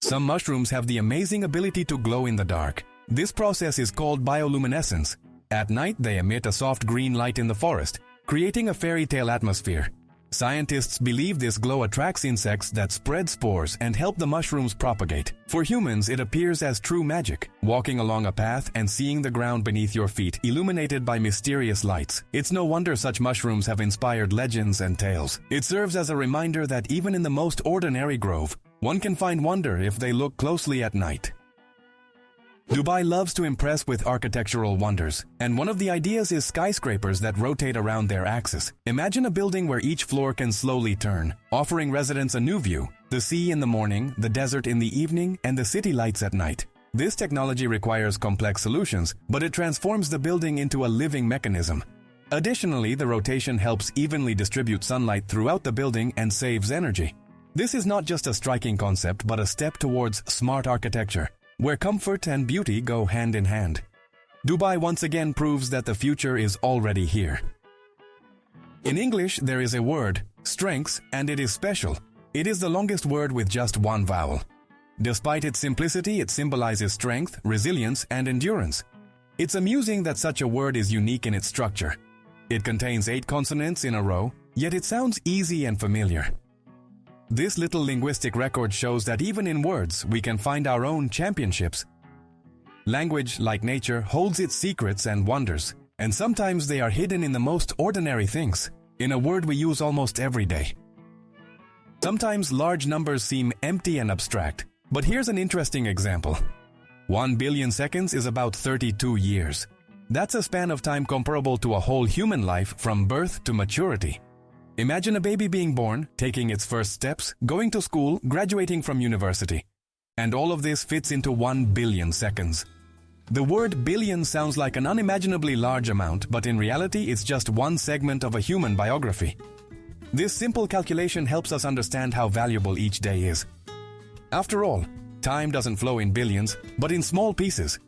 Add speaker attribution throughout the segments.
Speaker 1: Some mushrooms have the amazing ability to glow in the dark. This process is called bioluminescence. At night, they emit a soft green light in the forest, creating a fairy tale atmosphere. Scientists believe this glow attracts insects that spread spores and help the mushrooms propagate. For humans, it appears as true magic, walking along a path and seeing the ground beneath your feet illuminated by mysterious lights. It's no wonder such mushrooms have inspired legends and tales. It serves as a reminder that even in the most ordinary grove, one can find wonder if they look closely at night. Dubai loves to impress with architectural wonders, and one of the ideas is skyscrapers that rotate around their axis. Imagine a building where each floor can slowly turn, offering residents a new view: the sea in the morning, the desert in the evening, and the city lights at night. This technology requires complex solutions, but it transforms the building into a living mechanism. Additionally, the rotation helps evenly distribute sunlight throughout the building and saves energy. This is not just a striking concept, but a step towards smart architecture, where comfort and beauty go hand in hand. Dubai once again proves that the future is already here. In English, there is a word, strengths, and it is special. It is the longest word with just one vowel. Despite its simplicity, it symbolizes strength, resilience, and endurance. It's amusing that such a word is unique in its structure. It contains 8 consonants in a row, yet it sounds easy and familiar. This little linguistic record shows that even in words, we can find our own championships. Language, like nature, holds its secrets and wonders, and sometimes they are hidden in the most ordinary things, in a word we use almost every day. Sometimes large numbers seem empty and abstract, but here's an interesting example. 1 billion seconds is about 32 years. That's a span of time comparable to a whole human life from birth to maturity. Imagine a baby being born, taking its first steps, going to school, graduating from university. And all of this fits into 1 billion seconds. The word billion sounds like an unimaginably large amount, but in reality it's just one segment of a human biography. This simple calculation helps us understand how valuable each day is. After all, time doesn't flow in billions, but in small pieces.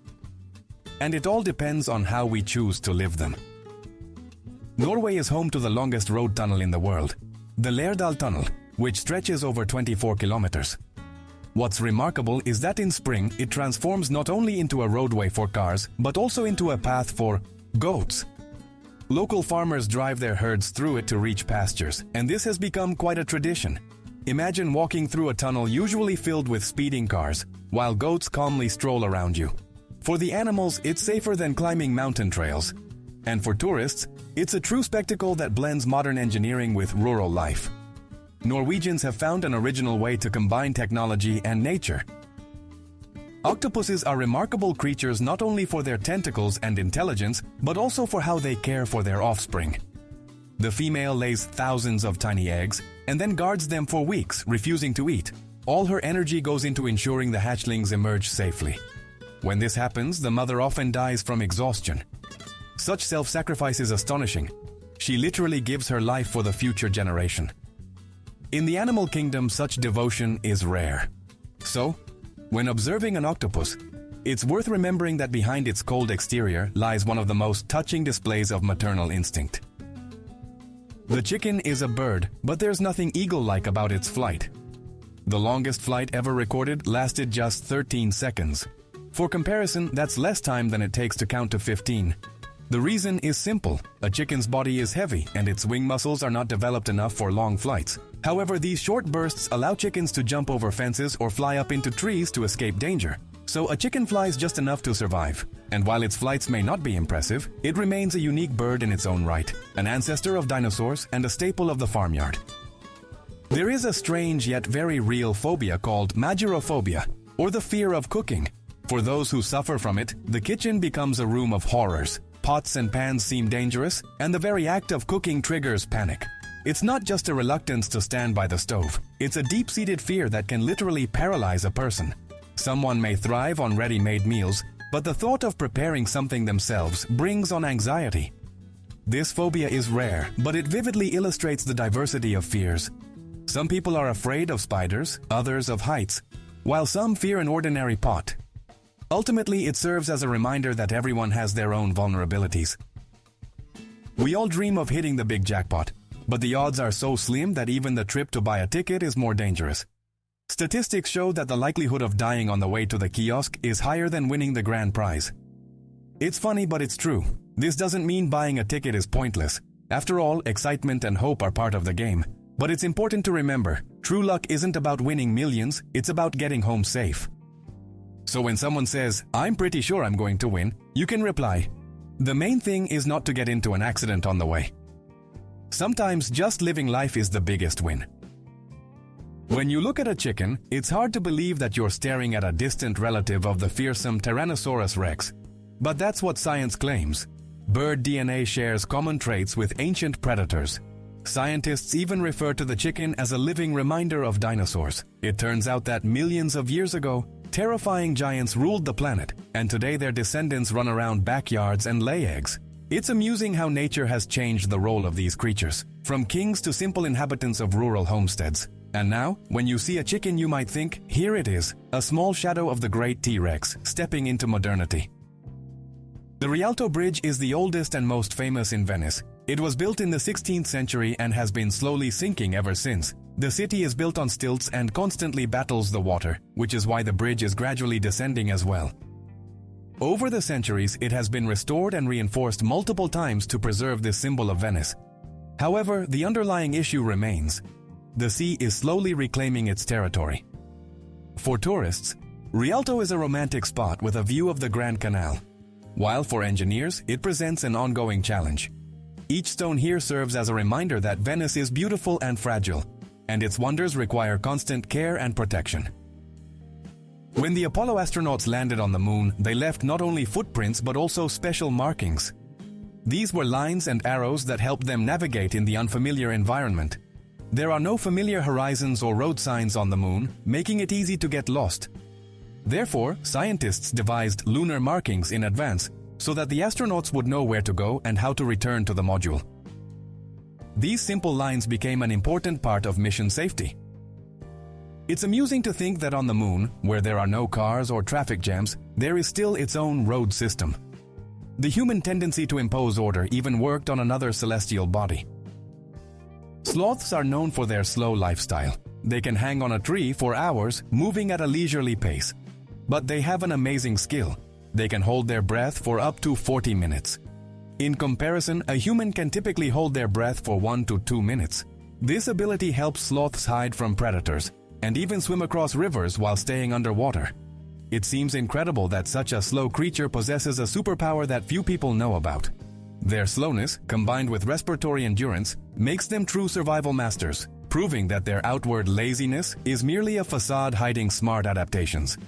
Speaker 1: And it all depends on how we choose to live them. Norway is home to the longest road tunnel in the world, the Lærdal Tunnel, which stretches over 24 kilometers. What's remarkable is that in spring, it transforms not only into a roadway for cars, but also into a path for goats. Local farmers drive their herds through it to reach pastures, and this has become quite a tradition. Imagine walking through a tunnel usually filled with speeding cars, while goats calmly stroll around you. For the animals, it's safer than climbing mountain trails. And for tourists, it's a true spectacle that blends modern engineering with rural life. Norwegians have found an original way to combine technology and nature. Octopuses are remarkable creatures not only for their tentacles and intelligence, but also for how they care for their offspring. The female lays thousands of tiny eggs and then guards them for weeks, refusing to eat. All her energy goes into ensuring the hatchlings emerge safely. When this happens, the mother often dies from exhaustion. Such self-sacrifice is astonishing. She literally gives her life for the future generation. In the animal kingdom, such devotion is rare. So, when observing an octopus, it's worth remembering that behind its cold exterior lies one of the most touching displays of maternal instinct. The chicken is a bird, but there's nothing eagle-like about its flight. The longest flight ever recorded lasted just 13 seconds. For comparison, that's less time than it takes to count to 15. The reason is simple. A chicken's body is heavy and its wing muscles are not developed enough for long flights. However, these short bursts allow chickens to jump over fences or fly up into trees to escape danger. So a chicken flies just enough to survive. And while its flights may not be impressive, it remains a unique bird in its own right, an ancestor of dinosaurs and a staple of the farmyard. There is a strange yet very real phobia called magerophobia, or the fear of cooking. For those who suffer from it, the kitchen becomes a room of horrors. Pots and pans seem dangerous, and the very act of cooking triggers panic. It's not just a reluctance to stand by the stove. It's a deep-seated fear that can literally paralyze a person. Someone may thrive on ready-made meals, but the thought of preparing something themselves brings on anxiety. This phobia is rare, but it vividly illustrates the diversity of fears. Some people are afraid of spiders, others of heights, while some fear an ordinary pot. Ultimately, it serves as a reminder that everyone has their own vulnerabilities. We all dream of hitting the big jackpot, but the odds are so slim that even the trip to buy a ticket is more dangerous. Statistics show that the likelihood of dying on the way to the kiosk is higher than winning the grand prize. It's funny, but it's true. This doesn't mean buying a ticket is pointless. After all, excitement and hope are part of the game. But it's important to remember, true luck isn't about winning millions, it's about getting home safe. So when someone says, "I'm pretty sure I'm going to win," you can reply, "The main thing is not to get into an accident on the way." Sometimes just living life is the biggest win. When you look at a chicken, it's hard to believe that you're staring at a distant relative of the fearsome Tyrannosaurus rex. But that's what science claims. Bird DNA shares common traits with ancient predators. Scientists even refer to the chicken as a living reminder of dinosaurs. It turns out that millions of years ago, terrifying giants ruled the planet, and today their descendants run around backyards and lay eggs. It's amusing how nature has changed the role of these creatures, from kings to simple inhabitants of rural homesteads. And now, when you see a chicken, you might think, here it is, a small shadow of the great T-Rex, stepping into modernity. The Rialto Bridge is the oldest and most famous in Venice. It was built in the 16th century and has been slowly sinking ever since. The city is built on stilts and constantly battles the water, which is why the bridge is gradually descending as well. Over the centuries, it has been restored and reinforced multiple times to preserve this symbol of Venice. However, the underlying issue remains. The sea is slowly reclaiming its territory. For tourists, Rialto is a romantic spot with a view of the Grand Canal, while for engineers, it presents an ongoing challenge. Each stone here serves as a reminder that Venice is beautiful and fragile, and its wonders require constant care and protection. When the Apollo astronauts landed on the moon, they left not only footprints but also special markings. These were lines and arrows that helped them navigate in the unfamiliar environment. There are no familiar horizons or road signs on the moon, making it easy to get lost. Therefore, scientists devised lunar markings in advance so that the astronauts would know where to go and how to return to the module. These simple lines became an important part of mission safety. It's amusing to think that on the moon, where there are no cars or traffic jams, there is still its own road system. The human tendency to impose order even worked on another celestial body. Sloths are known for their slow lifestyle. They can hang on a tree for hours, moving at a leisurely pace. But they have an amazing skill. They can hold their breath for up to 40 minutes. In comparison, a human can typically hold their breath for 1 to 2 minutes. This ability helps sloths hide from predators and even swim across rivers while staying underwater. It seems incredible that such a slow creature possesses a superpower that few people know about. Their slowness, combined with respiratory endurance, makes them true survival masters, proving that their outward laziness is merely a facade hiding smart adaptations.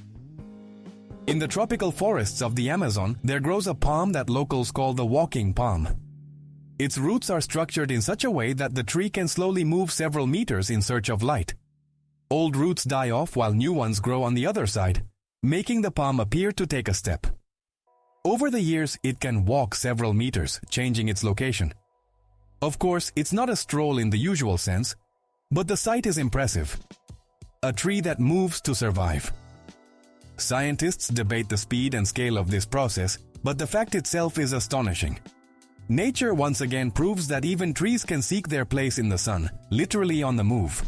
Speaker 1: In the tropical forests of the Amazon, there grows a palm that locals call the walking palm. Its roots are structured in such a way that the tree can slowly move several meters in search of light. Old roots die off while new ones grow on the other side, making the palm appear to take a step. Over the years, it can walk several meters, changing its location. Of course, it's not a stroll in the usual sense, but the sight is impressive. A tree that moves to survive. Scientists debate the speed and scale of this process, but the fact itself is astonishing. Nature once again proves that even trees can seek their place in the sun, literally on the move.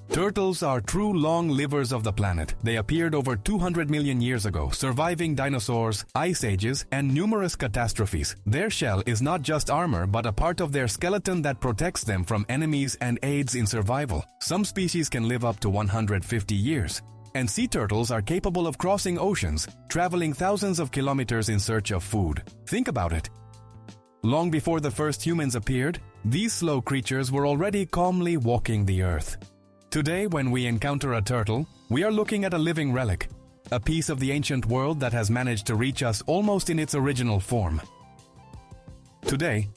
Speaker 1: Turtles are true long livers of the planet. They appeared over 200 million years ago, surviving dinosaurs, ice ages, and numerous catastrophes. Their shell is not just armor, but a part of their skeleton that protects them from enemies and aids in survival. Some species can live up to 150 years. And sea turtles are capable of crossing oceans, traveling thousands of kilometers in search of food. Think about it. Long before the first humans appeared, these slow creatures were already calmly walking the earth. Today, when we encounter a turtle, we are looking at a living relic, a piece of the ancient world that has managed to reach us almost in its original form. Today,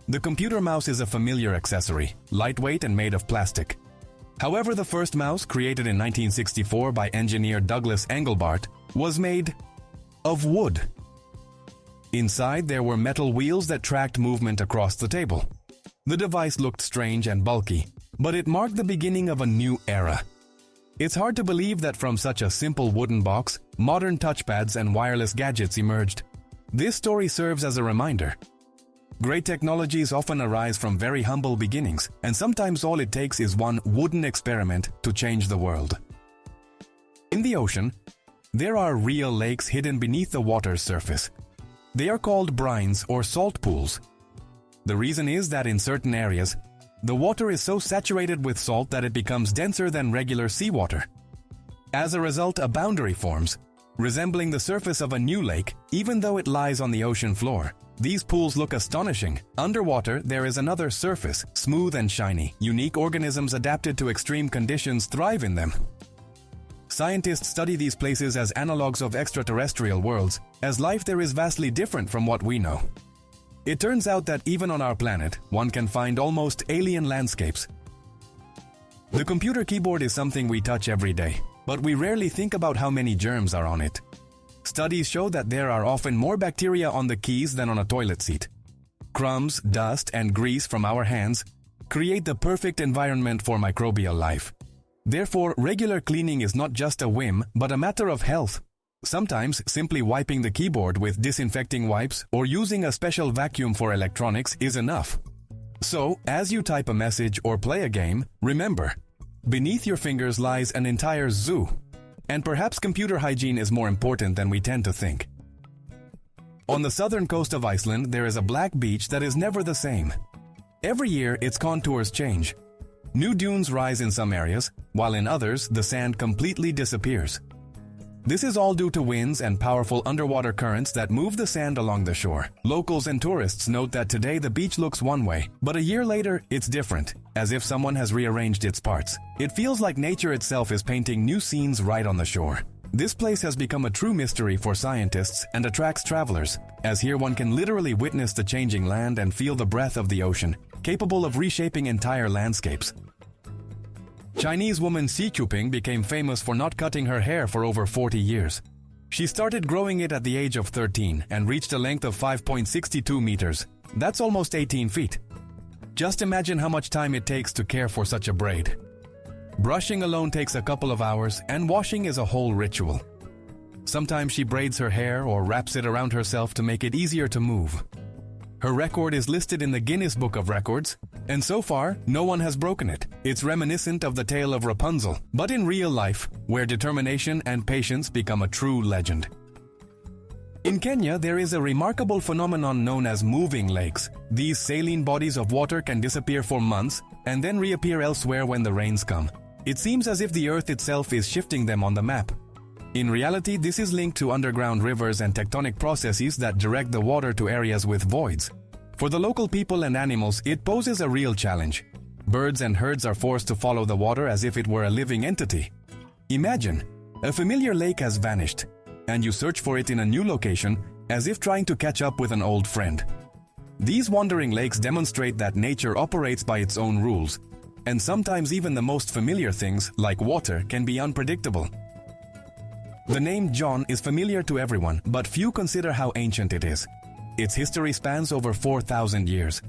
Speaker 1: the computer mouse is a familiar accessory, lightweight and made of plastic. However, the first mouse, created in 1964 by engineer Douglas Engelbart, was made of wood. Inside, there were metal wheels that tracked movement across the table. The device looked strange and bulky, but it marked the beginning of a new era. It's hard to believe that from such a simple wooden box, modern touchpads and wireless gadgets emerged. This story serves as a reminder. Great technologies often arise from very humble beginnings, and sometimes all it takes is one wooden experiment to change the world. In the ocean, there are real lakes hidden beneath the water's surface. They are called brines or salt pools. The reason is that in certain areas, the water is so saturated with salt that it becomes denser than regular seawater. As a result, a boundary forms, resembling the surface of a new lake, even though it lies on the ocean floor. These pools look astonishing. Underwater, there is another surface, smooth and shiny. Unique organisms adapted to extreme conditions thrive in them. Scientists study these places as analogues of extraterrestrial worlds, as life there is vastly different from what we know. It turns out that even on our planet, one can find almost alien landscapes. The computer keyboard is something we touch every day, but we rarely think about how many germs are on it. Studies show that there are often more bacteria on the keys than on a toilet seat. Crumbs, dust, and grease from our hands create the perfect environment for microbial life. Therefore, regular cleaning is not just a whim, but a matter of health. Sometimes, simply wiping the keyboard with disinfecting wipes or using a special vacuum for electronics is enough. So, as you type a message or play a game, remember, beneath your fingers lies an entire zoo. And perhaps computer hygiene is more important than we tend to think. On the southern coast of Iceland, there is a black beach that is never the same. Every year, its contours change. New dunes rise in some areas, while in others, the sand completely disappears. This is all due to winds and powerful underwater currents that move the sand along the shore. Locals and tourists note that today the beach looks one way, but a year later, it's different, as if someone has rearranged its parts. It feels like nature itself is painting new scenes right on the shore. This place has become a true mystery for scientists and attracts travelers, as here one can literally witness the changing land and feel the breath of the ocean, capable of reshaping entire landscapes. Chinese woman Xi Jinping became famous for not cutting her hair for over 40 years. She started growing it at the age of 13 and reached a length of 5.62 meters. That's almost 18 feet. Just imagine how much time it takes to care for such a braid. Brushing alone takes a couple of hours, and washing is a whole ritual. Sometimes she braids her hair or wraps it around herself to make it easier to move. Her record is listed in the Guinness Book of Records, and so far, no one has broken it. It's reminiscent of the tale of Rapunzel, but in real life, where determination and patience become a true legend. In Kenya, there is a remarkable phenomenon known as moving lakes. These saline bodies of water can disappear for months and then reappear elsewhere when the rains come. It seems as if the earth itself is shifting them on the map. In reality, this is linked to underground rivers and tectonic processes that direct the water to areas with voids. For the local people and animals, it poses a real challenge. Birds and herds are forced to follow the water as if it were a living entity. Imagine, a familiar lake has vanished, and you search for it in a new location as if trying to catch up with an old friend. These wandering lakes demonstrate that nature operates by its own rules, and sometimes even the most familiar things, like water, can be unpredictable. The name John is familiar to everyone, but few consider how ancient it is. Its history spans over 4,000 years.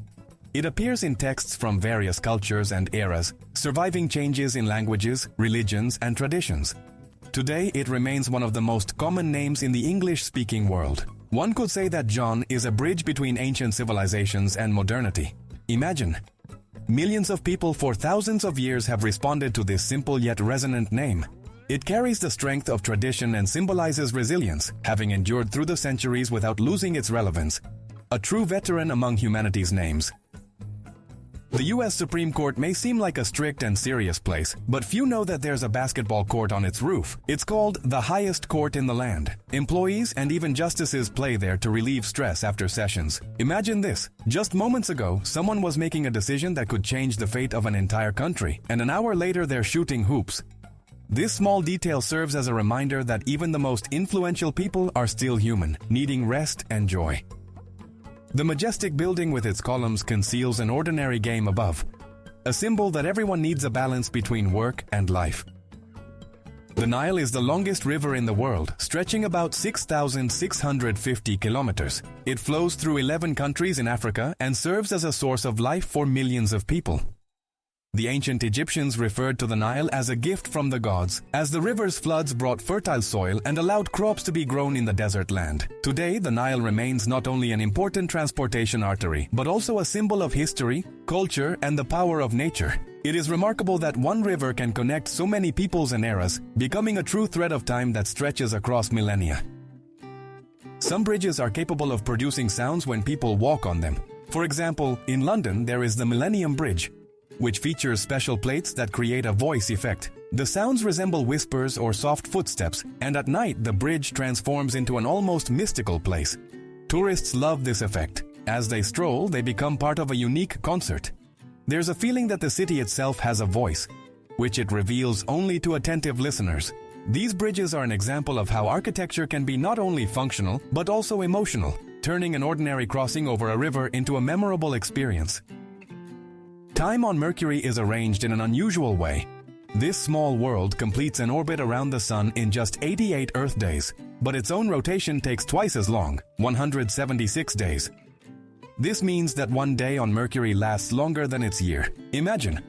Speaker 1: It appears in texts from various cultures and eras, surviving changes in languages, religions, and traditions. Today, it remains one of the most common names in the English-speaking world. One could say that John is a bridge between ancient civilizations and modernity. Imagine, millions of people for thousands of years have responded to this simple yet resonant name. It carries the strength of tradition and symbolizes resilience, having endured through the centuries without losing its relevance. A true veteran among humanity's names. The U.S. Supreme Court may seem like a strict and serious place, but few know that there's a basketball court on its roof. It's called the highest court in the land. Employees and even justices play there to relieve stress after sessions. Imagine this. Just moments ago, someone was making a decision that could change the fate of an entire country, and an hour later they're shooting hoops. This small detail serves as a reminder that even the most influential people are still human, needing rest and joy. The majestic building with its columns conceals an ordinary game above, a symbol that everyone needs a balance between work and life. The Nile is the longest river in the world, stretching about 6,650 kilometers. It flows through 11 countries in Africa and serves as a source of life for millions of people. The ancient Egyptians referred to the Nile as a gift from the gods, as the river's floods brought fertile soil and allowed crops to be grown in the desert land. Today, the Nile remains not only an important transportation artery, but also a symbol of history, culture, and the power of nature. It is remarkable that one river can connect so many peoples and eras, becoming a true thread of time that stretches across millennia. Some bridges are capable of producing sounds when people walk on them. For example, in London there is the Millennium Bridge, which features special plates that create a voice effect. The sounds resemble whispers or soft footsteps, and at night the bridge transforms into an almost mystical place. Tourists love this effect. As they stroll, they become part of a unique concert. There's a feeling that the city itself has a voice, which it reveals only to attentive listeners. These bridges are an example of how architecture can be not only functional, but also emotional, turning an ordinary crossing over a river into a memorable experience. Time on Mercury is arranged in an unusual way. This small world completes an orbit around the Sun in just 88 Earth days, but its own rotation takes twice as long, 176 days. This means that one day on Mercury lasts longer than its year. Imagine,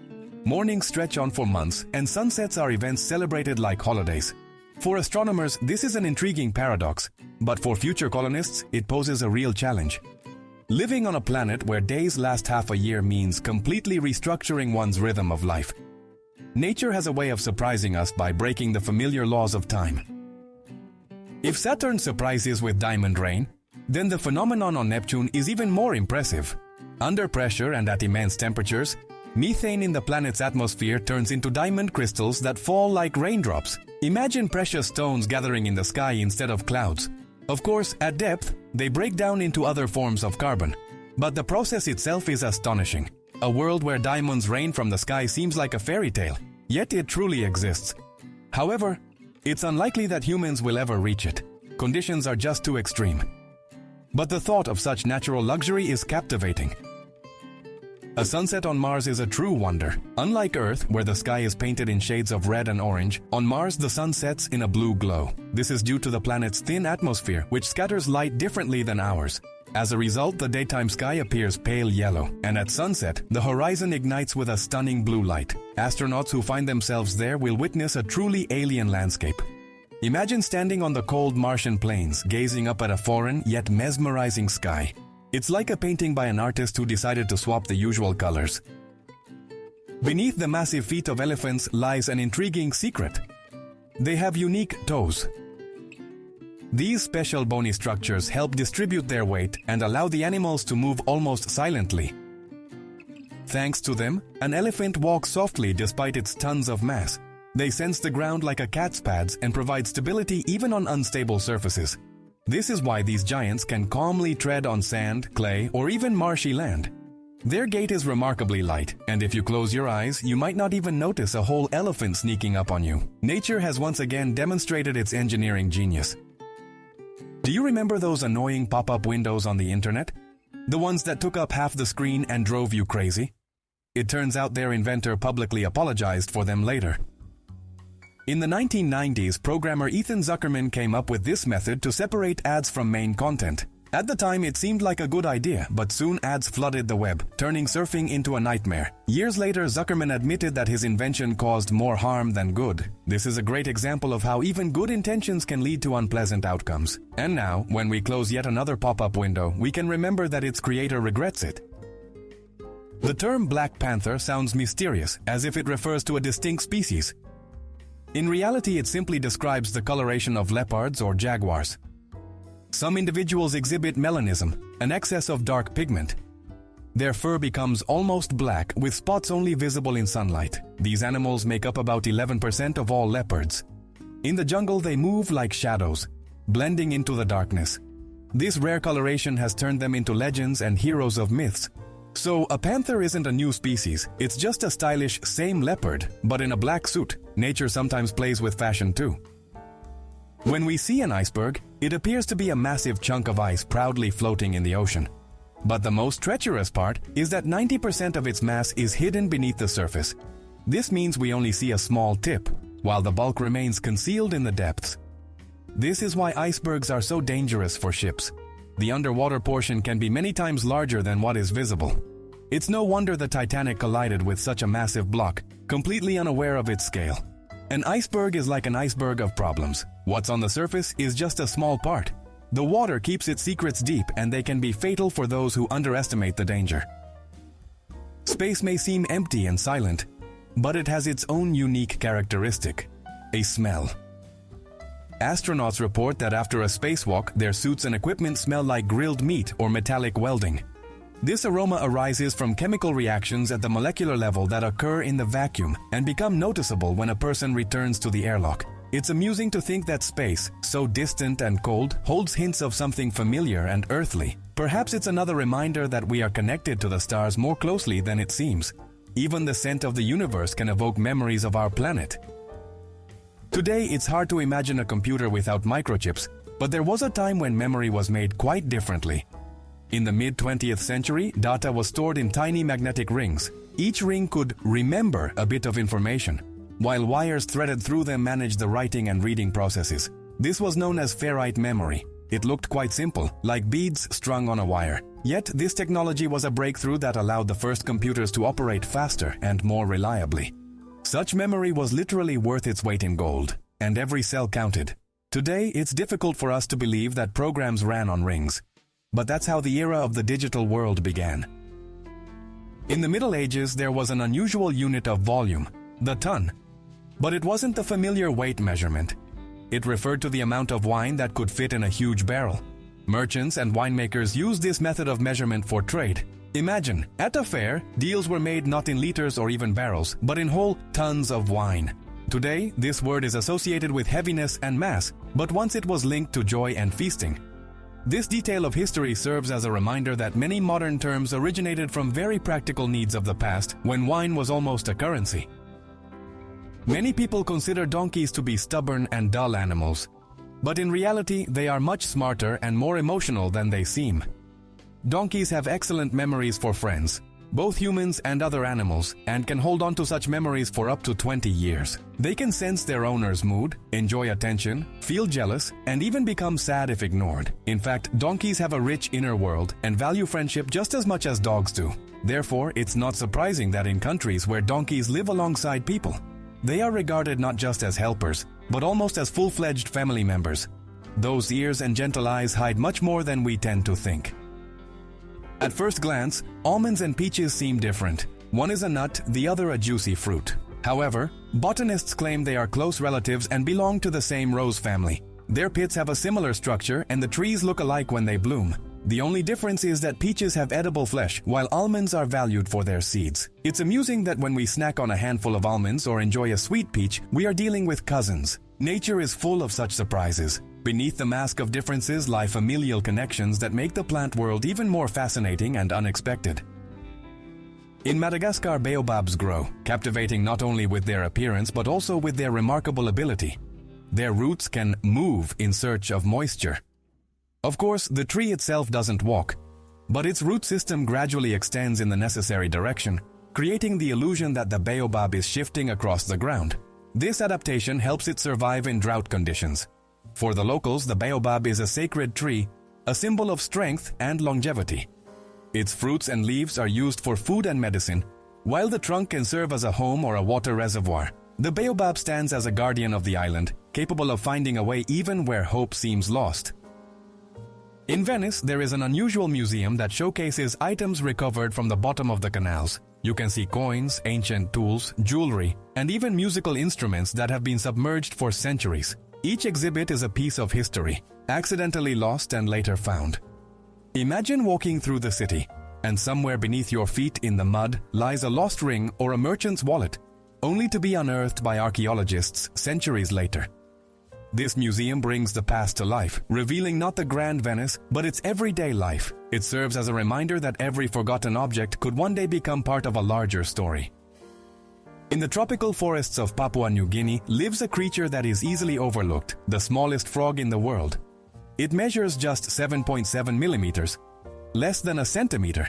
Speaker 1: mornings stretch on for months, and sunsets are events celebrated like holidays. For astronomers, this is an intriguing paradox, but for future colonists, it poses a real challenge. Living on a planet where days last half a year means completely restructuring one's rhythm of life. Nature has a way of surprising us by breaking the familiar laws of time. If Saturn surprises with diamond rain, then the phenomenon on Neptune is even more impressive. Under pressure and at immense temperatures, methane in the planet's atmosphere turns into diamond crystals that fall like raindrops. Imagine precious stones gathering in the sky instead of clouds. Of course, at depth, they break down into other forms of carbon. But the process itself is astonishing. A world where diamonds rain from the sky seems like a fairy tale, yet it truly exists. However, it's unlikely that humans will ever reach it. Conditions are just too extreme. But the thought of such natural luxury is captivating. A sunset on Mars is a true wonder. Unlike Earth, where the sky is painted in shades of red and orange, on Mars the sun sets in a blue glow. This is due to the planet's thin atmosphere, which scatters light differently than ours. As a result, the daytime sky appears pale yellow, and at sunset, the horizon ignites with a stunning blue light. Astronauts who find themselves there will witness a truly alien landscape. Imagine standing on the cold Martian plains, gazing up at a foreign yet mesmerizing sky. It's like a painting by an artist who decided to swap the usual colors. Beneath the massive feet of elephants lies an intriguing secret. They have unique toes. These special bony structures help distribute their weight and allow the animals to move almost silently. Thanks to them, an elephant walks softly despite its tons of mass. They sense the ground like a cat's pads and provide stability even on unstable surfaces. This is why these giants can calmly tread on sand, clay, or even marshy land. Their gait is remarkably light, and if you close your eyes, you might not even notice a whole elephant sneaking up on you. Nature has once again demonstrated its engineering genius. Do you remember those annoying pop-up windows on the internet? The ones that took up half the screen and drove you crazy? It turns out their inventor publicly apologized for them later. In the 1990s, programmer Ethan Zuckerman came up with this method to separate ads from main content. At the time, it seemed like a good idea, but soon ads flooded the web, turning surfing into a nightmare. Years later, Zuckerman admitted that his invention caused more harm than good. This is a great example of how even good intentions can lead to unpleasant outcomes. And now, when we close yet another pop-up window, we can remember that its creator regrets it. The term Black Panther sounds mysterious, as if it refers to a distinct species. In reality, it simply describes the coloration of leopards or jaguars. Some individuals exhibit melanism, an excess of dark pigment. Their fur becomes almost black, with spots only visible in sunlight. These animals make up about 11% of all leopards. In the jungle, they move like shadows, blending into the darkness. This rare coloration has turned them into legends and heroes of myths. So, a panther isn't a new species, it's just a stylish same leopard, but in a black suit. Nature sometimes plays with fashion too. When we see an iceberg, it appears to be a massive chunk of ice proudly floating in the ocean. But the most treacherous part is that 90% of its mass is hidden beneath the surface. This means we only see a small tip, while the bulk remains concealed in the depths. This is why icebergs are so dangerous for ships. The underwater portion can be many times larger than what is visible. It's no wonder the Titanic collided with such a massive block, completely unaware of its scale. An iceberg is like an iceberg of problems. What's on the surface is just a small part. The water keeps its secrets deep, and they can be fatal for those who underestimate the danger. Space may seem empty and silent, but it has its own unique characteristic: a smell. Astronauts report that after a spacewalk, their suits and equipment smell like grilled meat or metallic welding. This aroma arises from chemical reactions at the molecular level that occur in the vacuum and become noticeable when a person returns to the airlock. It's amusing to think that space, so distant and cold, holds hints of something familiar and earthly. Perhaps it's another reminder that we are connected to the stars more closely than it seems. Even the scent of the universe can evoke memories of our planet. Today, it's hard to imagine a computer without microchips, but there was a time when memory was made quite differently. In the mid-20th century, data was stored in tiny magnetic rings. Each ring could remember a bit of information, while wires threaded through them managed the writing and reading processes. This was known as ferrite memory. It looked quite simple, like beads strung on a wire. Yet, this technology was a breakthrough that allowed the first computers to operate faster and more reliably. Such memory was literally worth its weight in gold, and every cell counted. Today, it's difficult for us to believe that programs ran on rings. But that's how the era of the digital world began. In the Middle Ages, there was an unusual unit of volume, the ton. But it wasn't the familiar weight measurement. It referred to the amount of wine that could fit in a huge barrel. Merchants and winemakers used this method of measurement for trade. Imagine, at a fair, deals were made not in liters or even barrels, but in whole tons of wine. Today, this word is associated with heaviness and mass, but once it was linked to joy and feasting. This detail of history serves as a reminder that many modern terms originated from very practical needs of the past, when wine was almost a currency. Many people consider donkeys to be stubborn and dull animals, but in reality, they are much smarter and more emotional than they seem. Donkeys have excellent memories for friends, both humans and other animals, and can hold on to such memories for up to 20 years. They can sense their owner's mood, enjoy attention, feel jealous, and even become sad if ignored. In fact, donkeys have a rich inner world and value friendship just as much as dogs do. Therefore, it's not surprising that in countries where donkeys live alongside people, they are regarded not just as helpers, but almost as full-fledged family members. Those ears and gentle eyes hide much more than we tend to think. At first glance, almonds and peaches seem different. One is a nut, the other a juicy fruit. However, botanists claim they are close relatives and belong to the same rose family. Their pits have a similar structure and the trees look alike when they bloom. The only difference is that peaches have edible flesh, while almonds are valued for their seeds. It's amusing that when we snack on a handful of almonds or enjoy a sweet peach, we are dealing with cousins. Nature is full of such surprises. Beneath the mask of differences lie familial connections that make the plant world even more fascinating and unexpected. In Madagascar, baobabs grow, captivating not only with their appearance but also with their remarkable ability. Their roots can move in search of moisture. Of course, the tree itself doesn't walk, but its root system gradually extends in the necessary direction, creating the illusion that the baobab is shifting across the ground. This adaptation helps it survive in drought conditions. For the locals, the baobab is a sacred tree, a symbol of strength and longevity. Its fruits and leaves are used for food and medicine, while the trunk can serve as a home or a water reservoir. The baobab stands as a guardian of the island, capable of finding a way even where hope seems lost. In Venice, there is an unusual museum that showcases items recovered from the bottom of the canals. You can see coins, ancient tools, jewelry, and even musical instruments that have been submerged for centuries. Each exhibit is a piece of history, accidentally lost and later found. Imagine walking through the city, and somewhere beneath your feet in the mud lies a lost ring or a merchant's wallet, only to be unearthed by archaeologists centuries later. This museum brings the past to life, revealing not the grand Venice, but its everyday life. It serves as a reminder that every forgotten object could one day become part of a larger story. In the tropical forests of Papua New Guinea lives a creature that is easily overlooked, the smallest frog in the world. It measures just 7.7 millimeters, less than a centimeter.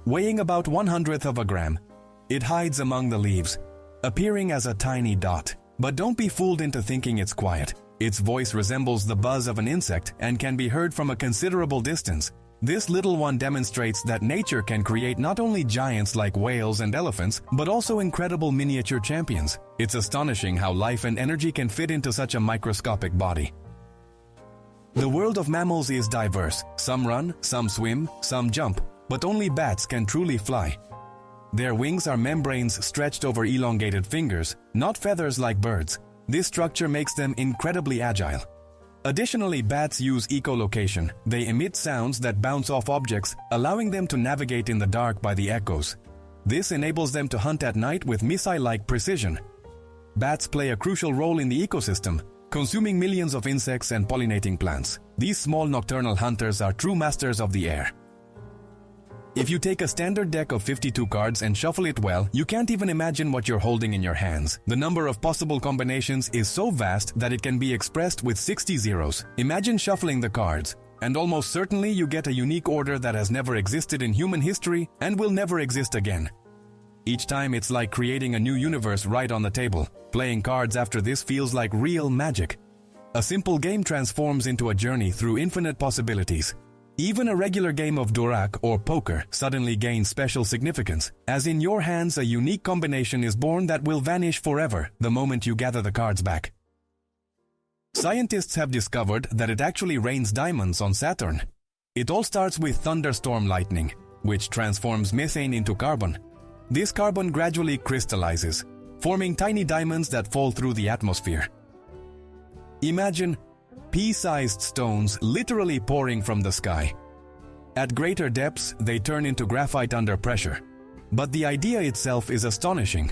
Speaker 1: Weighing about 1/100th of a gram, it hides among the leaves, appearing as a tiny dot. But don't be fooled into thinking it's quiet. Its voice resembles the buzz of an insect and can be heard from a considerable distance. This little one demonstrates that nature can create not only giants like whales and elephants, but also incredible miniature champions. It's astonishing how life and energy can fit into such a microscopic body. The world of mammals is diverse. Some run, some swim, some jump, but only bats can truly fly. Their wings are membranes stretched over elongated fingers, not feathers like birds. This structure makes them incredibly agile. Additionally, bats use echolocation. They emit sounds that bounce off objects, allowing them to navigate in the dark by the echoes. This enables them to hunt at night with missile-like precision. Bats play a crucial role in the ecosystem, consuming millions of insects and pollinating plants. These small nocturnal hunters are true masters of the air. If you take a standard deck of 52 cards and shuffle it well, you can't even imagine what you're holding in your hands. The number of possible combinations is so vast that it can be expressed with 60 zeros. Imagine shuffling the cards, and almost certainly you get a unique order that has never existed in human history and will never exist again. Each time it's like creating a new universe right on the table. Playing cards after this feels like real magic. A simple game transforms into a journey through infinite possibilities. Even a regular game of Durac or poker suddenly gains special significance, as in your hands a unique combination is born that will vanish forever the moment you gather the cards back. Scientists have discovered that it actually rains diamonds on Saturn. It all starts with thunderstorm lightning, which transforms methane into carbon. This carbon gradually crystallizes, forming tiny diamonds that fall through the atmosphere. Imagine pea-sized stones literally pouring from the sky. At greater depths, they turn into graphite under pressure. But the idea itself is astonishing.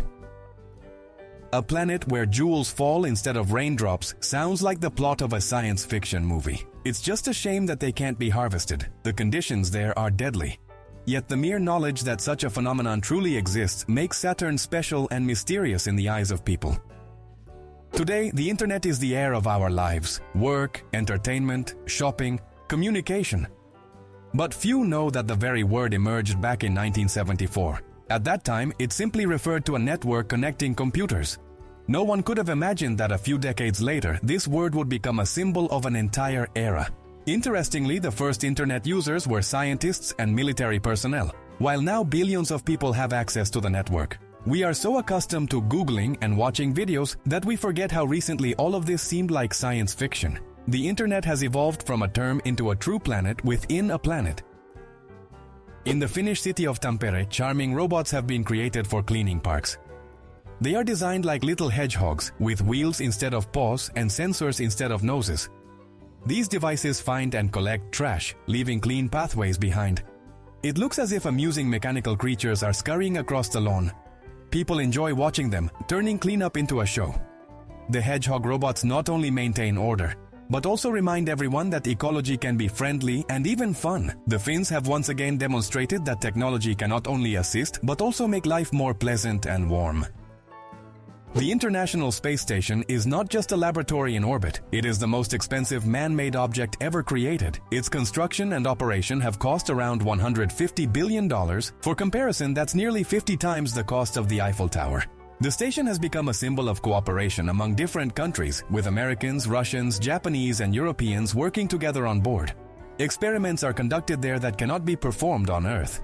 Speaker 1: A planet where jewels fall instead of raindrops sounds like the plot of a science fiction movie. It's just a shame that they can't be harvested. The conditions there are deadly. Yet the mere knowledge that such a phenomenon truly exists makes Saturn special and mysterious in the eyes of people. Today, the internet is the air of our lives: work, entertainment, shopping, communication. But few know that the very word emerged back in 1974. At that time, it simply referred to a network connecting computers. No one could have imagined that a few decades later, this word would become a symbol of an entire era. Interestingly, the first internet users were scientists and military personnel, while now billions of people have access to the network. We are so accustomed to Googling and watching videos that we forget how recently all of this seemed like science fiction. The internet has evolved from a term into a true planet within a planet. In the Finnish city of Tampere, charming robots have been created for cleaning parks. They are designed like little hedgehogs, with wheels instead of paws and sensors instead of noses. These devices find and collect trash, leaving clean pathways behind. It looks as if amusing mechanical creatures are scurrying across the lawn. People enjoy watching them, turning cleanup into a show. The hedgehog robots not only maintain order, but also remind everyone that ecology can be friendly and even fun. The Finns have once again demonstrated that technology can not only assist, but also make life more pleasant and warm. The International Space Station is not just a laboratory in orbit, it is the most expensive man-made object ever created. Its construction and operation have cost around $150 billion. For comparison, that's nearly 50 times the cost of the Eiffel Tower. The station has become a symbol of cooperation among different countries, with Americans, Russians, Japanese, and Europeans working together on board. Experiments are conducted there that cannot be performed on Earth.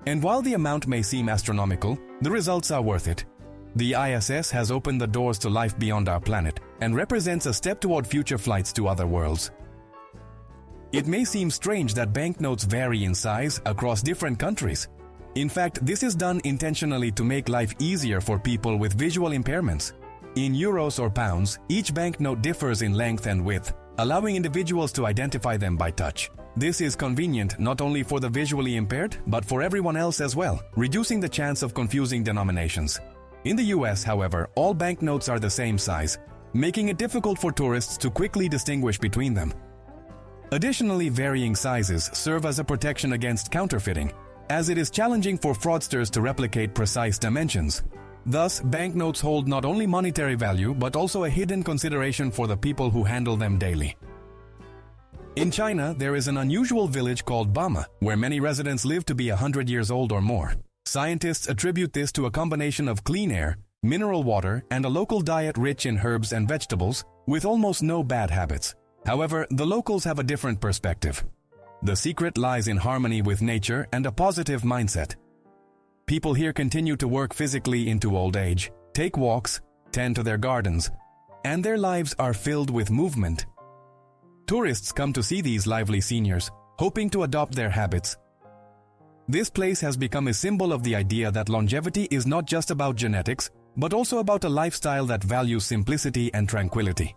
Speaker 1: And while the amount may seem astronomical, the results are worth it. The ISS has opened the doors to life beyond our planet and represents a step toward future flights to other worlds. It may seem strange that banknotes vary in size across different countries. In fact, this is done intentionally to make life easier for people with visual impairments. In euros or pounds, each banknote differs in length and width, allowing individuals to identify them by touch. This is convenient not only for the visually impaired, but for everyone else as well, reducing the chance of confusing denominations. In the US, however, all banknotes are the same size, making it difficult for tourists to quickly distinguish between them. Additionally, varying sizes serve as a protection against counterfeiting, as it is challenging for fraudsters to replicate precise dimensions. Thus, banknotes hold not only monetary value, but also a hidden consideration for the people who handle them daily. In China, there is an unusual village called Bama, where many residents live to be 100 years old or more. Scientists attribute this to a combination of clean air, mineral water, and a local diet rich in herbs and vegetables, with almost no bad habits. However, the locals have a different perspective. The secret lies in harmony with nature and a positive mindset. People here continue to work physically into old age, take walks, tend to their gardens, and their lives are filled with movement. Tourists come to see these lively seniors, hoping to adopt their habits. This place has become a symbol of the idea that longevity is not just about genetics, but also about a lifestyle that values simplicity and tranquility.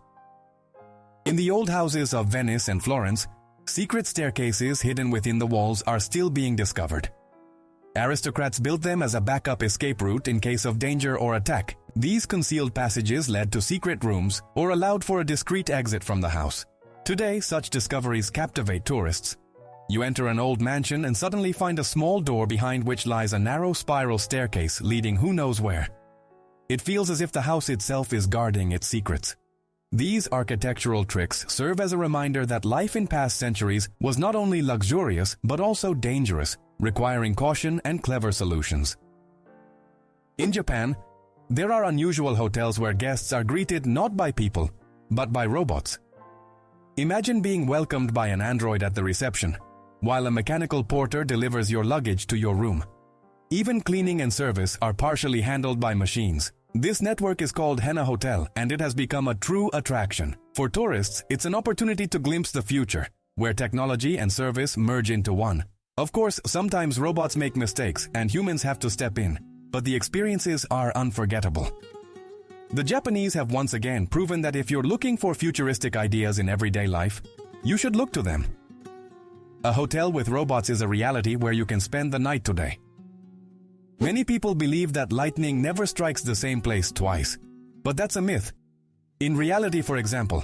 Speaker 1: In the old houses of Venice and Florence, secret staircases hidden within the walls are still being discovered. Aristocrats built them as a backup escape route in case of danger or attack. These concealed passages led to secret rooms or allowed for a discreet exit from the house. Today, such discoveries captivate tourists. You enter an old mansion and suddenly find a small door behind which lies a narrow spiral staircase leading who knows where. It feels as if the house itself is guarding its secrets. These architectural tricks serve as a reminder that life in past centuries was not only luxurious but also dangerous, requiring caution and clever solutions. In Japan, there are unusual hotels where guests are greeted not by people, but by robots. Imagine being welcomed by an android at the reception, while a mechanical porter delivers your luggage to your room. Even cleaning and service are partially handled by machines. This network is called Hena Hotel, and it has become a true attraction. For tourists, it's an opportunity to glimpse the future, where technology and service merge into one. Of course, sometimes robots make mistakes and humans have to step in, but the experiences are unforgettable. The Japanese have once again proven that if you're looking for futuristic ideas in everyday life, you should look to them. A hotel with robots is a reality where you can spend the night today. Many people believe that lightning never strikes the same place twice, but that's a myth. In reality, for example,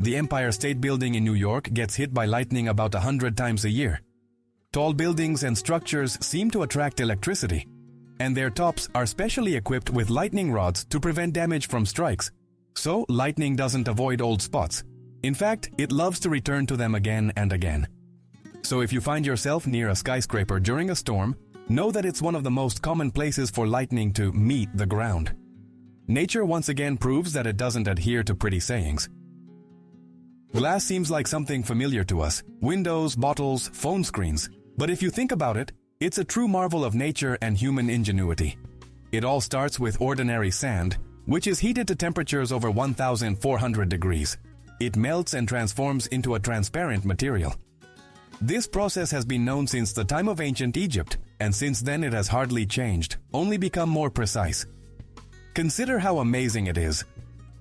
Speaker 1: the Empire State Building in New York gets hit by lightning about 100 times a year. Tall buildings and structures seem to attract electricity, and their tops are specially equipped with lightning rods to prevent damage from strikes. So, lightning doesn't avoid old spots. In fact, it loves to return to them again and again. So if you find yourself near a skyscraper during a storm, know that it's one of the most common places for lightning to meet the ground. Nature once again proves that it doesn't adhere to pretty sayings. Glass seems like something familiar to us: windows, bottles, phone screens. But if you think about it, it's a true marvel of nature and human ingenuity. It all starts with ordinary sand, which is heated to temperatures over 1,400 degrees. It melts and transforms into a transparent material. This process has been known since the time of ancient Egypt, and since then it has hardly changed, only become more precise. Consider how amazing it is.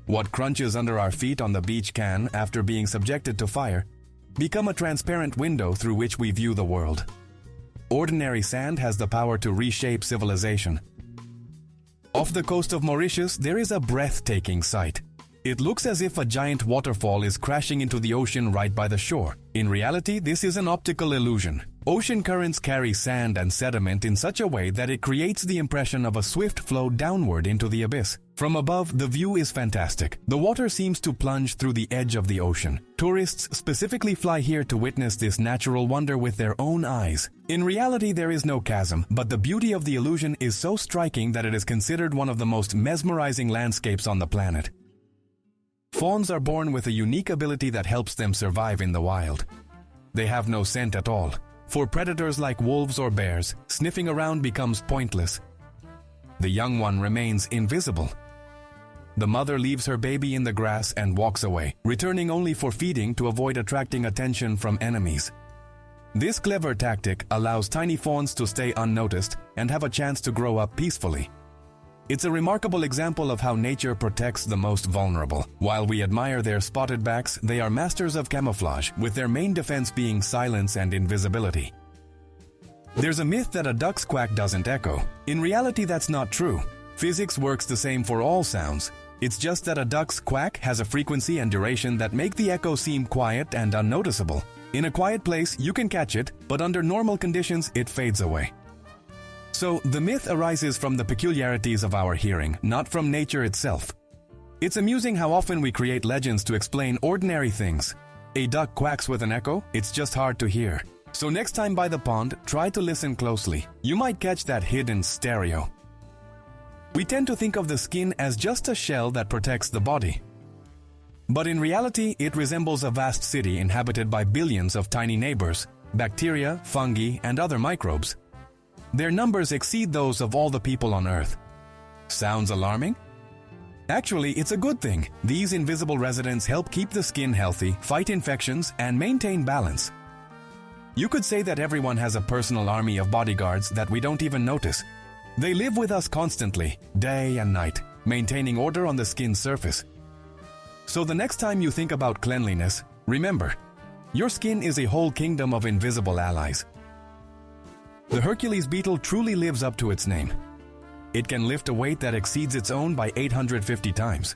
Speaker 1: What crunches under our feet on the beach can, after being subjected to fire, become a transparent window through which we view the world. Ordinary sand has the power to reshape civilization. Off the coast of Mauritius, there is a breathtaking sight. It looks as if a giant waterfall is crashing into the ocean right by the shore. In reality, this is an optical illusion. Ocean currents carry sand and sediment in such a way that it creates the impression of a swift flow downward into the abyss. From above, the view is fantastic. The water seems to plunge through the edge of the ocean. Tourists specifically fly here to witness this natural wonder with their own eyes. In reality, there is no chasm, but the beauty of the illusion is so striking that it is considered one of the most mesmerizing landscapes on the planet. Fawns are born with a unique ability that helps them survive in the wild. They have no scent at all. For predators like wolves or bears, sniffing around becomes pointless. The young one remains invisible. The mother leaves her baby in the grass and walks away, returning only for feeding to avoid attracting attention from enemies. This clever tactic allows tiny fawns to stay unnoticed and have a chance to grow up peacefully. It's a remarkable example of how nature protects the most vulnerable. While we admire their spotted backs, they are masters of camouflage, with their main defense being silence and invisibility. There's a myth that a duck's quack doesn't echo. In reality, that's not true. Physics works the same for all sounds. It's just that a duck's quack has a frequency and duration that make the echo seem quiet and unnoticeable. In a quiet place, you can catch it, but under normal conditions, it fades away. So, the myth arises from the peculiarities of our hearing, not from nature itself. It's amusing how often we create legends to explain ordinary things. A duck quacks with an echo, it's just hard to hear. So next time by the pond, try to listen closely. You might catch that hidden stereo. We tend to think of the skin as just a shell that protects the body. But in reality, it resembles a vast city inhabited by billions of tiny neighbors, bacteria, fungi, and other microbes. Their numbers exceed those of all the people on Earth. Sounds alarming? Actually, it's a good thing. These invisible residents help keep the skin healthy, fight infections, and maintain balance. You could say that everyone has a personal army of bodyguards that we don't even notice. They live with us constantly, day and night, maintaining order on the skin's surface. So the next time you think about cleanliness, remember, your skin is a whole kingdom of invisible allies. The Hercules beetle truly lives up to its name. It can lift a weight that exceeds its own by 850 times.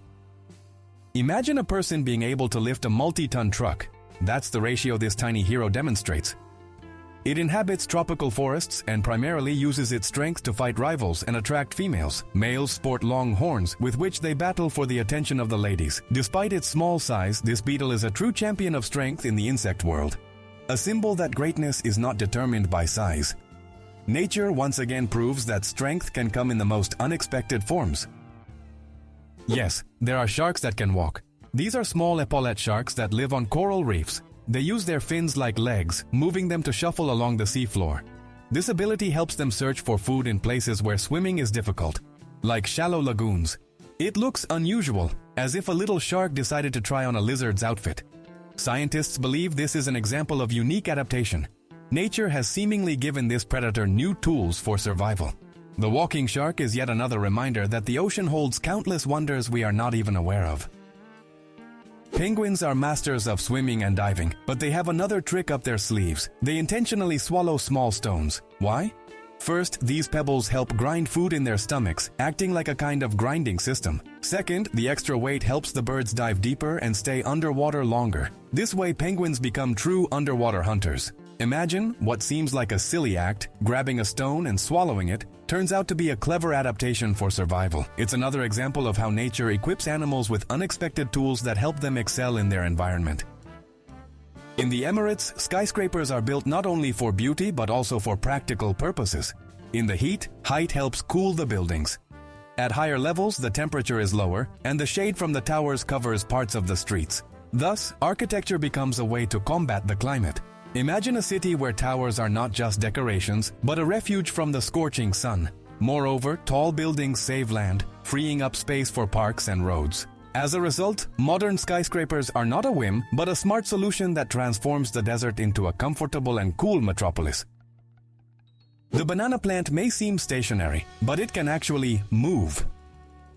Speaker 1: Imagine a person being able to lift a multi-ton truck. That's the ratio this tiny hero demonstrates. It inhabits tropical forests and primarily uses its strength to fight rivals and attract females. Males sport long horns with which they battle for the attention of the ladies. Despite its small size, this beetle is a true champion of strength in the insect world. A symbol that greatness is not determined by size. Nature once again proves that strength can come in the most unexpected forms. Yes, there are sharks that can walk. These are small epaulette sharks that live on coral reefs. They use their fins like legs, moving them to shuffle along the seafloor. This ability helps them search for food in places where swimming is difficult, like shallow lagoons. It looks unusual, as if a little shark decided to try on a lizard's outfit. Scientists believe this is an example of unique adaptation. Nature has seemingly given this predator new tools for survival. The walking shark is yet another reminder that the ocean holds countless wonders we are not even aware of. Penguins are masters of swimming and diving, but they have another trick up their sleeves. They intentionally swallow small stones. Why? First, these pebbles help grind food in their stomachs, acting like a kind of grinding system. Second, the extra weight helps the birds dive deeper and stay underwater longer. This way, penguins become true underwater hunters. Imagine what seems like a silly act, grabbing a stone and swallowing it, turns out to be a clever adaptation for survival. It's another example of how nature equips animals with unexpected tools that help them excel in their environment. In the Emirates, skyscrapers are built not only for beauty but also for practical purposes. In the heat, height helps cool the buildings. At higher levels, the temperature is lower, and the shade from the towers covers parts of the streets. Thus, architecture becomes a way to combat the climate. Imagine a city where towers are not just decorations, but a refuge from the scorching sun. Moreover, tall buildings save land, freeing up space for parks and roads. As a result, modern skyscrapers are not a whim, but a smart solution that transforms the desert into a comfortable and cool metropolis. The banana plant may seem stationary, but it can actually move.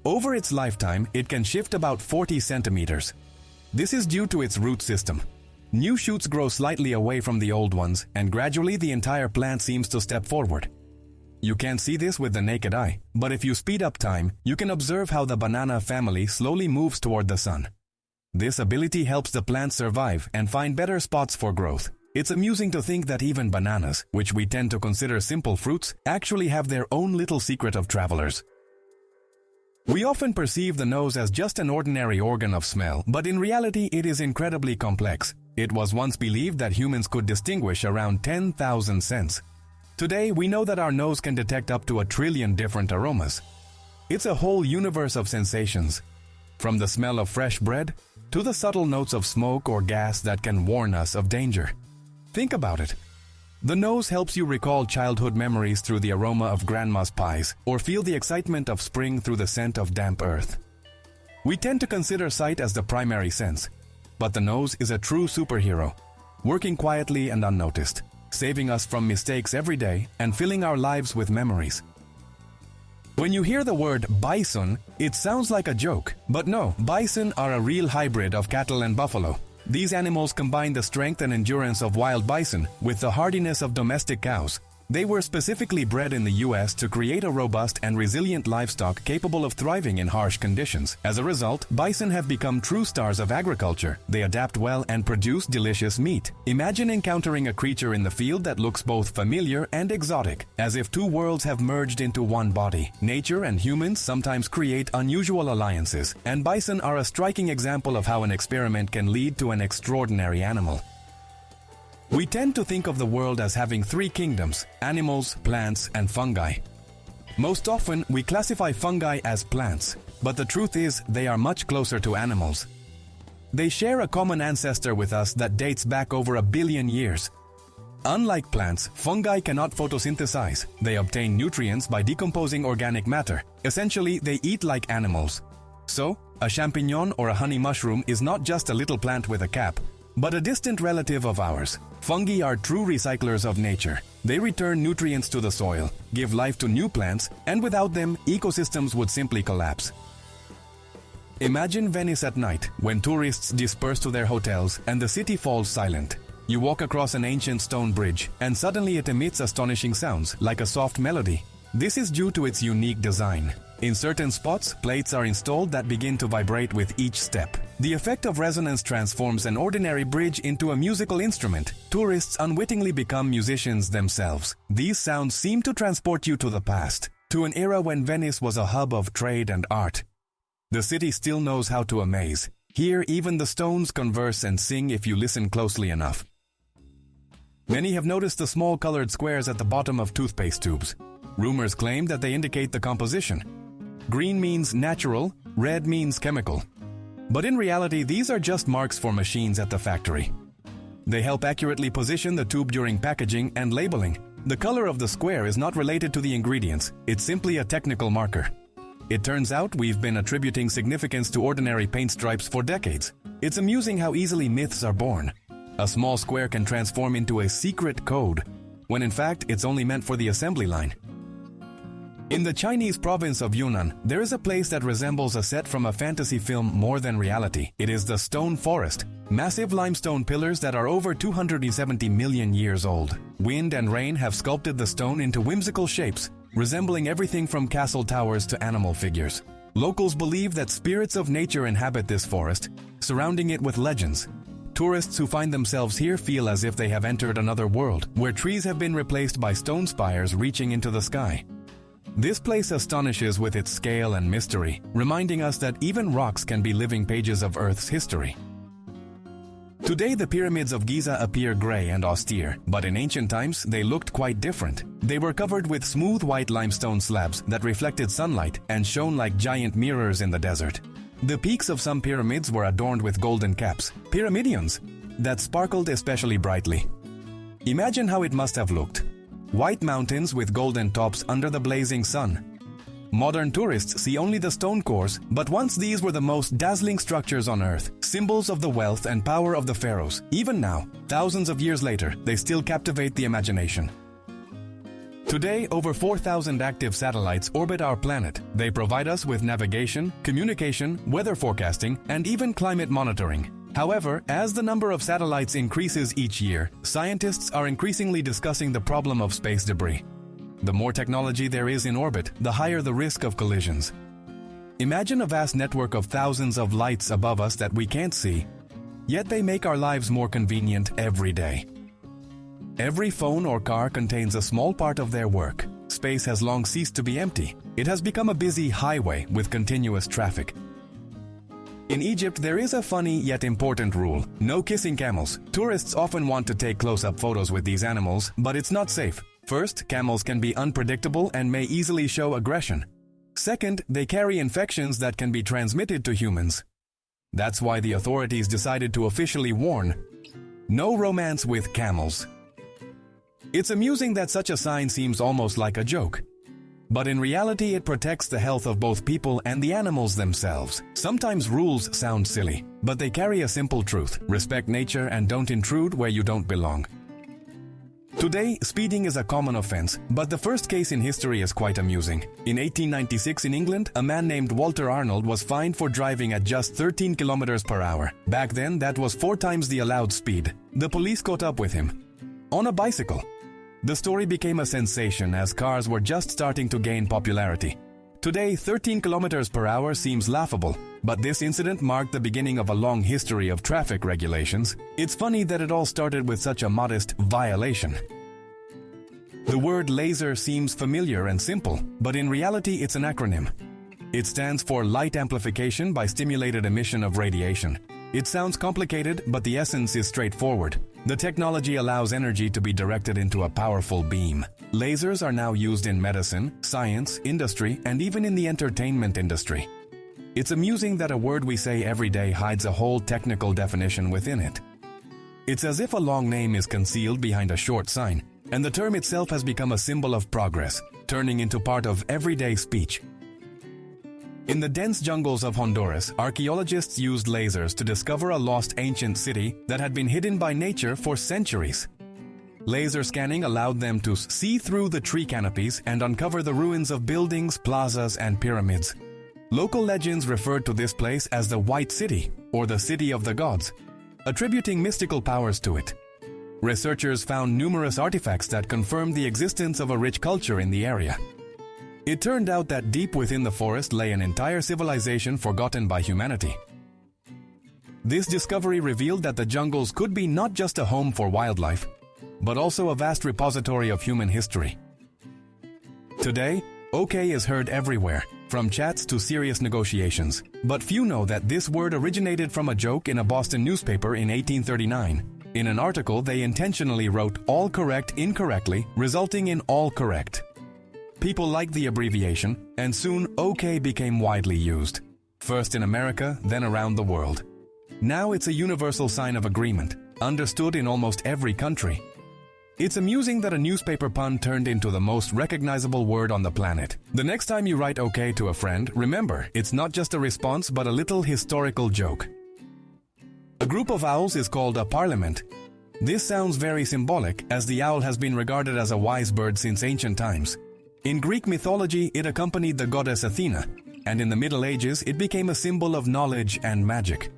Speaker 1: Over its lifetime, it can shift about 40 centimeters. This is due to its root system. New shoots grow slightly away from the old ones, and gradually the entire plant seems to step forward. You can't see this with the naked eye, but if you speed up time, you can observe how the banana family slowly moves toward the sun. This ability helps the plant survive and find better spots for growth. It's amusing to think that even bananas, which we tend to consider simple fruits, actually have their own little secret of travelers. We often perceive the nose as just an ordinary organ of smell, but in reality it is incredibly complex. It was once believed that humans could distinguish around 10,000 scents. Today, we know that our nose can detect up to 1 trillion different aromas. It's a whole universe of sensations, from the smell of fresh bread to the subtle notes of smoke or gas that can warn us of danger. Think about it. The nose helps you recall childhood memories through the aroma of grandma's pies, or feel the excitement of spring through the scent of damp earth. We tend to consider sight as the primary sense, but the nose is a true superhero, working quietly and unnoticed, saving us from mistakes every day and filling our lives with memories. When you hear the word bison, it sounds like a joke, but no, bison are a real hybrid of cattle and buffalo. These animals combine the strength and endurance of wild bison with the hardiness of domestic cows. They were specifically bred in the US to create a robust and resilient livestock capable of thriving in harsh conditions. As a result, bison have become true stars of agriculture. They adapt well and produce delicious meat. Imagine encountering a creature in the field that looks both familiar and exotic, as if two worlds have merged into one body. Nature and humans sometimes create unusual alliances, and bison are a striking example of how an experiment can lead to an extraordinary animal. We tend to think of the world as having three kingdoms: animals, plants, and fungi. Most often, we classify fungi as plants, but the truth is they are much closer to animals. They share a common ancestor with us that dates back over 1 billion years. Unlike plants, fungi cannot photosynthesize. They obtain nutrients by decomposing organic matter. Essentially, they eat like animals. So, a champignon or a honey mushroom is not just a little plant with a cap, but a distant relative of ours. Fungi are true recyclers of nature. They return nutrients to the soil, give life to new plants, and without them, ecosystems would simply collapse. Imagine Venice at night, when tourists disperse to their hotels and the city falls silent. You walk across an ancient stone bridge, and suddenly it emits astonishing sounds, like a soft melody. This is due to its unique design. In certain spots, plates are installed that begin to vibrate with each step. The effect of resonance transforms an ordinary bridge into a musical instrument. Tourists unwittingly become musicians themselves. These sounds seem to transport you to the past, to an era when Venice was a hub of trade and art. The city still knows how to amaze. Here, even the stones converse and sing if you listen closely enough. Many have noticed the small colored squares at the bottom of toothpaste tubes. Rumors claim that they indicate the composition. Green means natural, red means chemical. But in reality, these are just marks for machines at the factory. They help accurately position the tube during packaging and labeling. The color of the square is not related to the ingredients, it's simply a technical marker. It turns out we've been attributing significance to ordinary paint stripes for decades. It's amusing how easily myths are born. A small square can transform into a secret code, when in fact it's only meant for the assembly line. In the Chinese province of Yunnan, there is a place that resembles a set from a fantasy film more than reality. It is the Stone Forest, massive limestone pillars that are over 270 million years old. Wind and rain have sculpted the stone into whimsical shapes, resembling everything from castle towers to animal figures. Locals believe that spirits of nature inhabit this forest, surrounding it with legends. Tourists who find themselves here feel as if they have entered another world, where trees have been replaced by stone spires reaching into the sky. This place astonishes with its scale and mystery, reminding us that even rocks can be living pages of Earth's history. Today, the pyramids of Giza appear gray and austere, but in ancient times, they looked quite different. They were covered with smooth white limestone slabs that reflected sunlight and shone like giant mirrors in the desert. The peaks of some pyramids were adorned with golden caps, pyramidions, that sparkled especially brightly. Imagine how it must have looked. White mountains with golden tops under the blazing sun. Modern tourists see only the stone cores, but once these were the most dazzling structures on Earth, symbols of the wealth and power of the pharaohs. Even now, thousands of years later, they still captivate the imagination. Today, over 4,000 active satellites orbit our planet. They provide us with navigation, communication, weather forecasting, and even climate monitoring. However, as the number of satellites increases each year, scientists are increasingly discussing the problem of space debris. The more technology there is in orbit, the higher the risk of collisions. Imagine a vast network of thousands of lights above us that we can't see, yet they make our lives more convenient every day. Every phone or car contains a small part of their work. Space has long ceased to be empty. It has become a busy highway with continuous traffic. In Egypt, there is a funny yet important rule: no kissing camels. Tourists often want to take close-up photos with these animals, but it's not safe. First, camels can be unpredictable and may easily show aggression. Second, they carry infections that can be transmitted to humans. That's why the authorities decided to officially warn: no romance with camels. It's amusing that such a sign seems almost like a joke. But in reality, it protects the health of both people and the animals themselves. Sometimes rules sound silly, but they carry a simple truth: respect nature and don't intrude where you don't belong. Today, speeding is a common offense, but the first case in history is quite amusing. In 1896 in England, a man named Walter Arnold was fined for driving at just 13 kilometers per hour. Back then, that was 4 times the allowed speed. The police caught up with him on a bicycle. The story became a sensation as cars were just starting to gain popularity. Today, 13 kilometers per hour seems laughable, but this incident marked the beginning of a long history of traffic regulations. It's funny that it all started with such a modest violation. The word laser seems familiar and simple, but in reality it's an acronym. It stands for Light Amplification by Stimulated Emission of Radiation. It sounds complicated, but the essence is straightforward. The technology allows energy to be directed into a powerful beam. Lasers are now used in medicine, science, industry, and even in the entertainment industry. It's amusing that a word we say every day hides a whole technical definition within it. It's as if a long name is concealed behind a short sign, and the term itself has become a symbol of progress, turning into part of everyday speech. In the dense jungles of Honduras, archaeologists used lasers to discover a lost ancient city that had been hidden by nature for centuries. Laser scanning allowed them to see through the tree canopies and uncover the ruins of buildings, plazas, and pyramids. Local legends referred to this place as the White City, or the City of the Gods, attributing mystical powers to it. Researchers found numerous artifacts that confirmed the existence of a rich culture in the area. It turned out that deep within the forest lay an entire civilization forgotten by humanity. This discovery revealed that the jungles could be not just a home for wildlife, but also a vast repository of human history. Today, OK is heard everywhere, from chats to serious negotiations. But few know that this word originated from a joke in a Boston newspaper in 1839. In an article, they intentionally wrote all correct incorrectly, resulting in all correct. People liked the abbreviation, and soon OK became widely used. First in America, then around the world. Now it's a universal sign of agreement, understood in almost every country. It's amusing that a newspaper pun turned into the most recognizable word on the planet. The next time you write OK to a friend, remember, it's not just a response but a little historical joke. A group of owls is called a parliament. This sounds very symbolic, as the owl has been regarded as a wise bird since ancient times. In Greek mythology, it accompanied the goddess Athena, and in the Middle Ages, it became a symbol of knowledge and magic.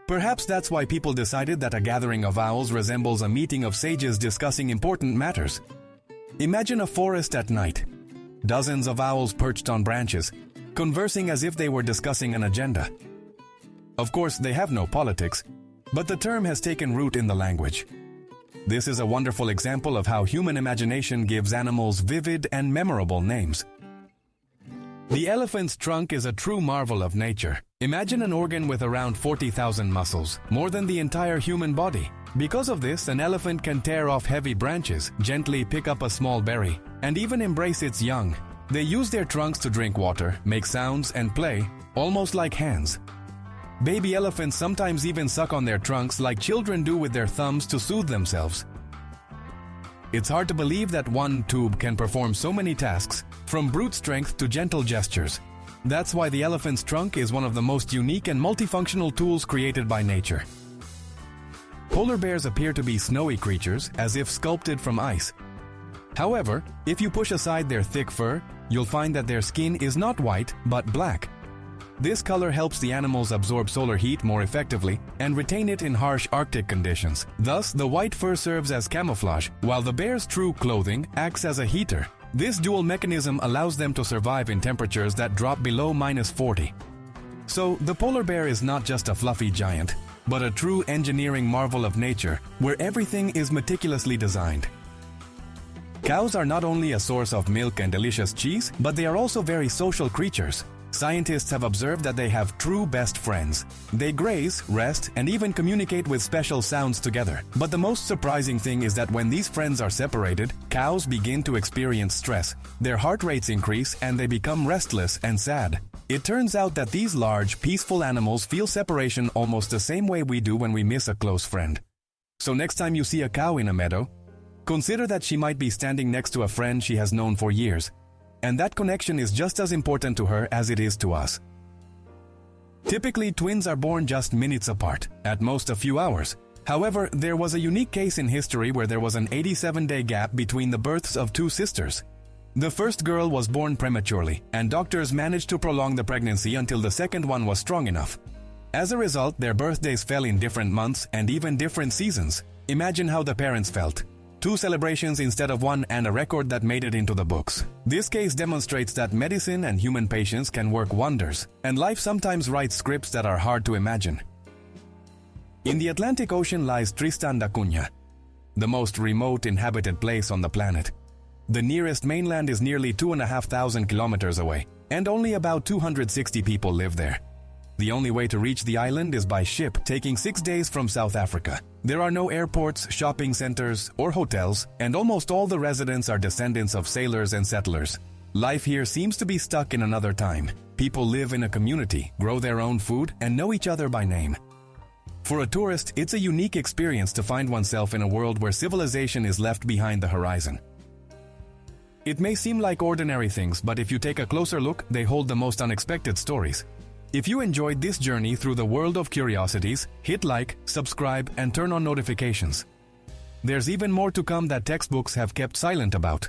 Speaker 1: Perhaps that's why people decided that a gathering of owls resembles a meeting of sages discussing important matters. Imagine a forest at night. Dozens of owls perched on branches, conversing as if they were discussing an agenda. Of course, they have no politics, but the term has taken root in the language. This is a wonderful example of how human imagination gives animals vivid and memorable names. The elephant's trunk is a true marvel of nature. Imagine an organ with around 40,000 muscles, more than the entire human body. Because of this, an elephant can tear off heavy branches, gently pick up a small berry, and even embrace its young. They use their trunks to drink water, make sounds, and play, almost like hands. Baby elephants sometimes even suck on their trunks like children do with their thumbs to soothe themselves. It's hard to believe that one tube can perform so many tasks, from brute strength to gentle gestures. That's why the elephant's trunk is one of the most unique and multifunctional tools created by nature. Polar bears appear to be snowy creatures, as if sculpted from ice. However, if you push aside their thick fur, you'll find that their skin is not white, but black. This color helps the animals absorb solar heat more effectively and retain it in harsh Arctic conditions. Thus, the white fur serves as camouflage, while the bear's true clothing acts as a heater. This dual mechanism allows them to survive in temperatures that drop below -40. So, the polar bear is not just a fluffy giant, but a true engineering marvel of nature, where everything is meticulously designed. Cows are not only a source of milk and delicious cheese, but they are also very social creatures. Scientists have observed that they have true best friends. They graze, rest, and even communicate with special sounds together. But the most surprising thing is that when these friends are separated, cows begin to experience stress. Their heart rates increase and they become restless and sad. It turns out that these large, peaceful animals feel separation almost the same way we do when we miss a close friend. So next time you see a cow in a meadow, consider that she might be standing next to a friend she has known for years. And that connection is just as important to her as it is to us. Typically, twins are born just minutes apart, at most a few hours. However, there was a unique case in history where there was an 87-day gap between the births of two sisters. The first girl was born prematurely, and doctors managed to prolong the pregnancy until the second one was strong enough. As a result, their birthdays fell in different months and even different seasons. Imagine how the parents felt. 2 celebrations instead of 1 and a record that made it into the books. This case demonstrates that medicine and human patience can work wonders, and life sometimes writes scripts that are hard to imagine. In the Atlantic Ocean lies Tristan da Cunha, the most remote inhabited place on the planet. The nearest mainland is nearly 2,500 kilometers away, and only about 260 people live there. The only way to reach the island is by ship, taking 6 days from South Africa. There are no airports, shopping centers, or hotels, and almost all the residents are descendants of sailors and settlers. Life here seems to be stuck in another time. People live in a community, grow their own food, and know each other by name. For a tourist, it's a unique experience to find oneself in a world where civilization is left behind the horizon. It may seem like ordinary things, but if you take a closer look, they hold the most unexpected stories. If you enjoyed this journey through the world of curiosities, hit like, subscribe, and turn on notifications. There's even more to come that textbooks have kept silent about.